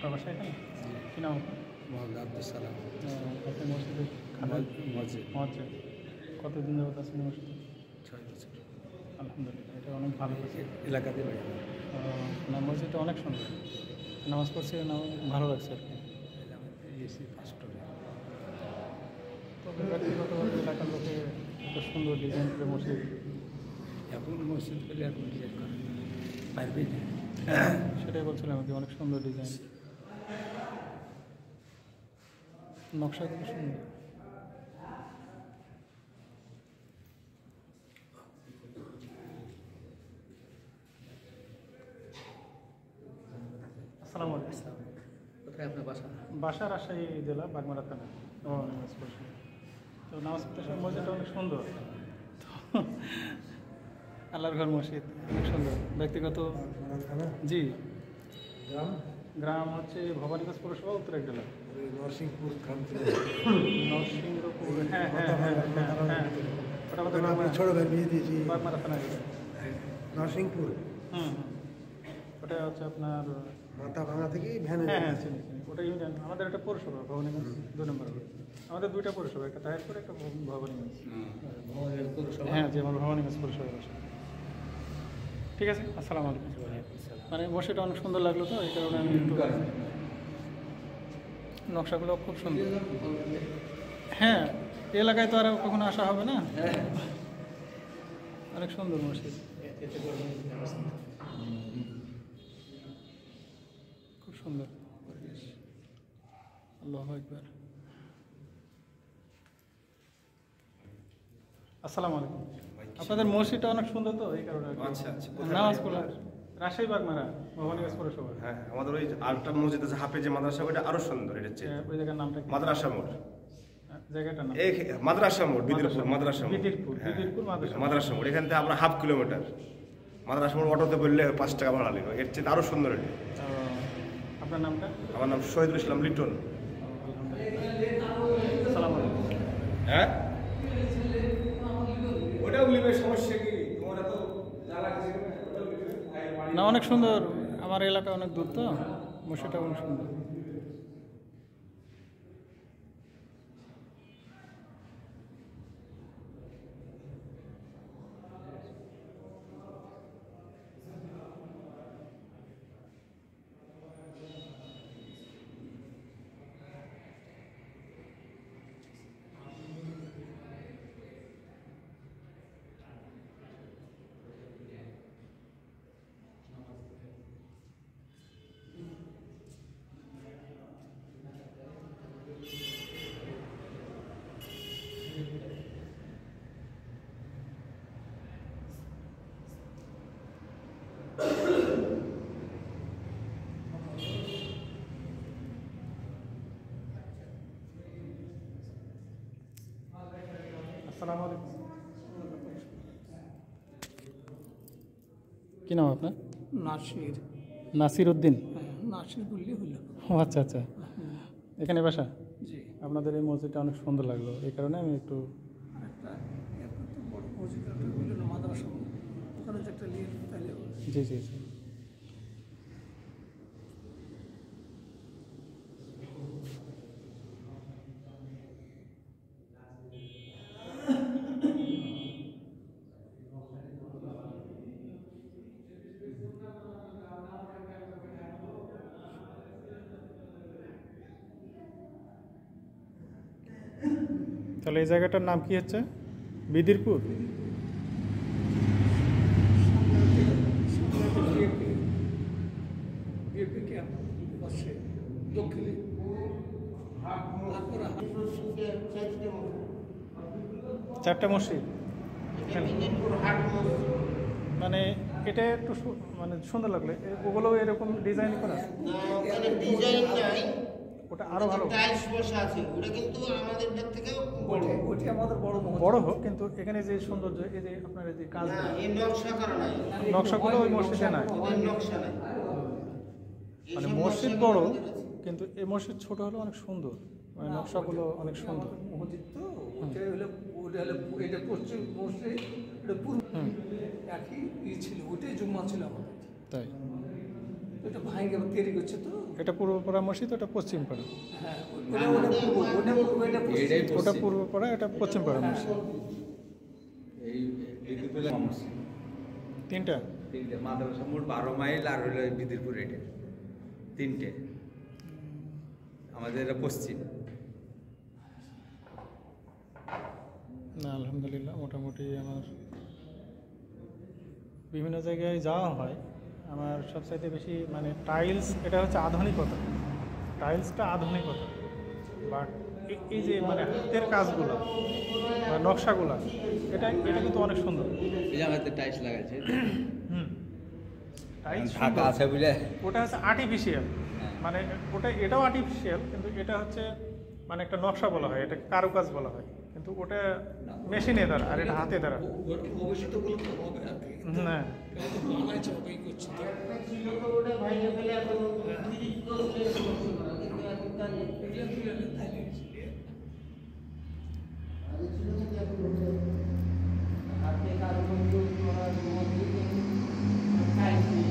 আপনার বাসা এখানে? কী নাম আপনার? মোহাম্মদ আব্দুল সালাম। আপনি মসজিদে মসজিদ কতদিন যাবত আছেন মসজিদে? 6 বছর। আলহামদুলিল্লাহ, এটা অনেক ভালো হয়েছে। এলাকাতে বাড়ি। না, মসজিদটা অনেক সুন্দর, নামাজ পড়ছে, ভালো লাগছে আর কি। এসি ফার্স্ট হবে। তবে ব্যক্তিগতভাবে এলাকার লোকে এত সুন্দর ডিজাইন করে মসজিদ, এখন মসজিদ পেলে এখন ডিজাইন করে পারবে না। সেটাই বলছিলাম আর কি, অনেক সুন্দর ডিজাইন, নকশা খুব সুন্দর। আসসালামু আলাইকুম। কোথায় আপনার বাসা? বাসা রাজশাহী জেলা, বাগমারা থানা। নামাজ পড়ছি, তো নামাজ পড়তে সময় মসজিদটা অনেক সুন্দর, তো আল্লাহর ঘর মসজিদ অনেক সুন্দর। ব্যক্তিগত জি, গ্রাম হচ্ছে ভবানীগঞ্জ পৌরসভা, উত্তর জেলা, নরসিংপুর। নরসিংহপুর। হ্যাঁ হ্যাঁ হ্যাঁ হ্যাঁ হ্ঁ, ওটা ছোট ভাই বিয়ে দিয়েছি বাগমারা থানা। নরসিংপুর। ওটা হচ্ছে আপনার মাথা ভাঙা থেকে ভ্যানে। হ্যাঁ হ্যাঁ চিনি চিনি, ওটা ইউনিয়ন। আমাদের একটা পৌরসভা ভবানীগঞ্জ 2 নম্বর। আমাদের 2টা পৌরসভা, একটা তাহিরপুর, একটা ভবানীগঞ্জ। হ্যাঁ জি, আমার ভবানীগঞ্জ পৌরসভায় বাসা। ঠিক আছে, আসসালামু আলাইকুম। মানে মসজিদটা অনেক সুন্দর লাগলো, তো এই কারণে আমি একটু, নকশাগুলো খুব সুন্দর। হ্যাঁ, এই এলাকায় তো আর কখনো আসা হবে না, অনেক সুন্দর মসজিদ, খুব সুন্দর পরিবেশ। আল্লাহু আকবার। আসসালামু আলাইকুম। আপনাদের মসজিদটা অনেক সুন্দর, তো এই কারণে আচ্ছা আচ্ছা। নামাজ পড়লাম। রাজশাহী বাগমারা, ভবানীগঞ্জ পৌরসভা। হ্যাঁ, আমাদের ওই আরেকটা মসজিদ আছে হাফেজে মাদ্রাসা, ওইটা আরো সুন্দর। এটা হচ্ছে ওই জায়গার নামটা কি? মাদ্রাসা মোড়। জায়গাটার নাম এই মাদ্রাসা মোড়, বিদিরপুর মাদ্রাসা মোড়। বিদিরপুর, বিদিরপুর মাদ্রাসা মোড়। এখান থেকে আমরা হাফ কিলোমিটার। মাদ্রাসা মোড় অটোতে বললে 5 টাকা ভাড়া লাগবে। এর চেয়ে আরো সুন্দর এটা। আপনার নামটা? আমার নাম শহীদুল ইসলাম লিটন। আসসালামু আলাইকুম। হ্যাঁ, ওটা উলিমের সমস্যা কি? তোমরা তো না, অনেক সুন্দর। আমার এলাকা অনেক দূর, তো মসজিদটা অনেক সুন্দর। আসসালামু আলাইকুম। কী নাম আপনার? নাসির। নাসির উদ্দিন। নাসির বললে হলো। ও আচ্ছা আচ্ছা, এখানে বাসা? জি। আপনাদের এই মসজিদটা অনেক সুন্দর লাগলো, এই কারণে আমি একটু, একটা এত বড় মসজিদ হইল না, মাদ্রাসা ওখানে যে একটা লিয়ে তাইলে জি জি জি। তাহলে এই জায়গাটার নাম কি হচ্ছে? বিদিরপুর। দক্ষিণে চারটা মসজিদ, মানে এটা একটু মানে সুন্দর লাগলো। ওগুলো এরকম ডিজাইন করা, ডিজাইন নাই, ওটা আরো ভালো, টাইলস বসা আছে, ওটা কিন্তু আমাদেরটার থেকেও বড়। ওইটি আমাদের বড় বড় হোক, কিন্তু এখানে যে সৌন্দর্য, এই যে আপনার এই যে কাজ, না, এই নকশা করা নাই, নকশাগুলো ওই মসজিদে নাই, ওদের নকশা নাই। মানে মসজিদ বড়, কিন্তু এই মসজিদ ছোট হলো অনেক সুন্দর, মানে নকশাগুলো অনেক সুন্দর। মসজিদ তো ওইটা হলো, ওইটা হলো এটা পশ্চিম মসজিদ, এটা পূর্ব একই ই ছিল, ওইটাই জুম্মা ছিল আমাদের। তাই এটা ভাঙে তৈরি করছে তো। এটা পূর্বপাড়া মসজিদ, ওটা পশ্চিমপাড়া। হ্যাঁ, ওটা পূর্ব, ওটা পশ্চিম। ওটা পূর্বপাড়া, এটা পশ্চিমপাড়া মসজিদ। এই বিদ্যুৎ মসজিদ তিনটা। তিনটে মাদ্রাসা মোট 12 মাইল, আর হলো বিদ্যুৎপুর এটা তিনটে। আমাদের এটা পশ্চিম। না আলহামদুলিল্লাহ, মোটামুটি আমার বিভিন্ন জায়গায় যাওয়া হয়। আমার সবচাইতে বেশি মানে টাইলস, এটা হচ্ছে আধুনিকতা, টাইলসটা আধুনিকতা, বাট এই যে মানে হাতের কাজগুলো বা নকশাগুলো, এটা কিন্তু অনেক সুন্দর। এই জায়গাতে টাইলস লাগাইছে, টাইলস ঢাকা আছে বুঝলে। ওটা হচ্ছে আর্টিফিশিয়াল, মানে এটাও আর্টিফিশিয়াল, কিন্তু এটা হচ্ছে মানে একটা নকশা বলা হয়, এটা কারুকাজ বলা হয়, কিন্তু ওটা মেশিনে দ্বারা আর এটা হাতে দ্বারা। ভবিষ্যতে গুলো তো হবে আর কি। না বানাইছে, ওটাই করছে তো। ছিল তো ওটা ভাইয়া ফেলে এখন ফ্রিজ তো শেষ করছিল না, কিন্তু এখনকার এগুলো তুলে নেন, তাই না? আগে ছিল নাকি এখন হচ্ছে হাতে কারুকার্য করার মধ্যে টাইম নেই।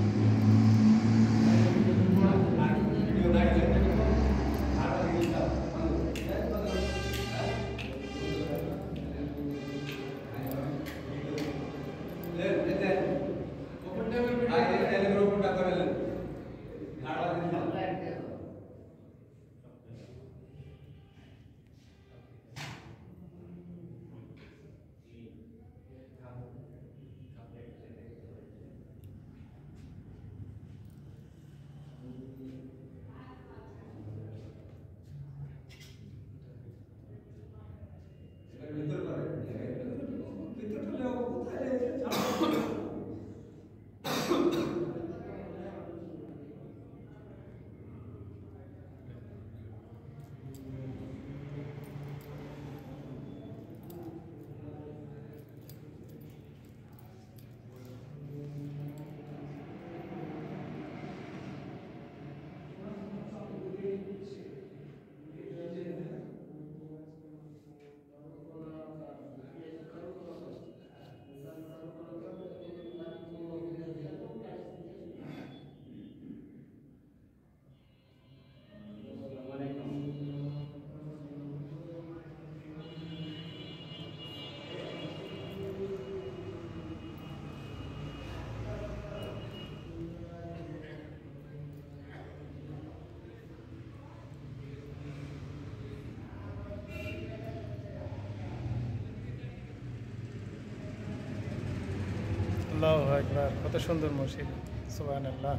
আল্লাহু আকবার, কত সুন্দর মসজিদ, সুবহানাল্লাহ।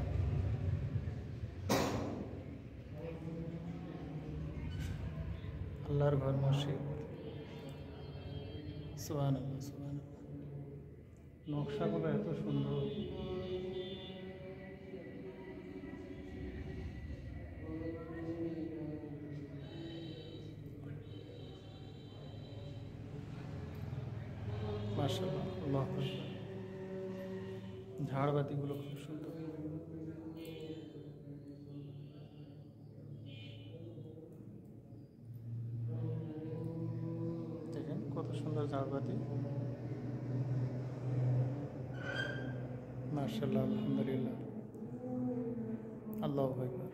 আল্লাহর ঘর মসজিদ, সুবহানাল্লাহ সুবহানাল্লাহ। নকশাগুলো এত সুন্দর। মাশাআল্লাহ, আল্লাহু আকবার। ঝাড়বাতিগুলো খুব সুন্দর। দেখেন কত সুন্দর ঝাড়বাতি, মাশাআল্লাহ, আলহামদুলিল্লাহ, আল্লাহু আকবার।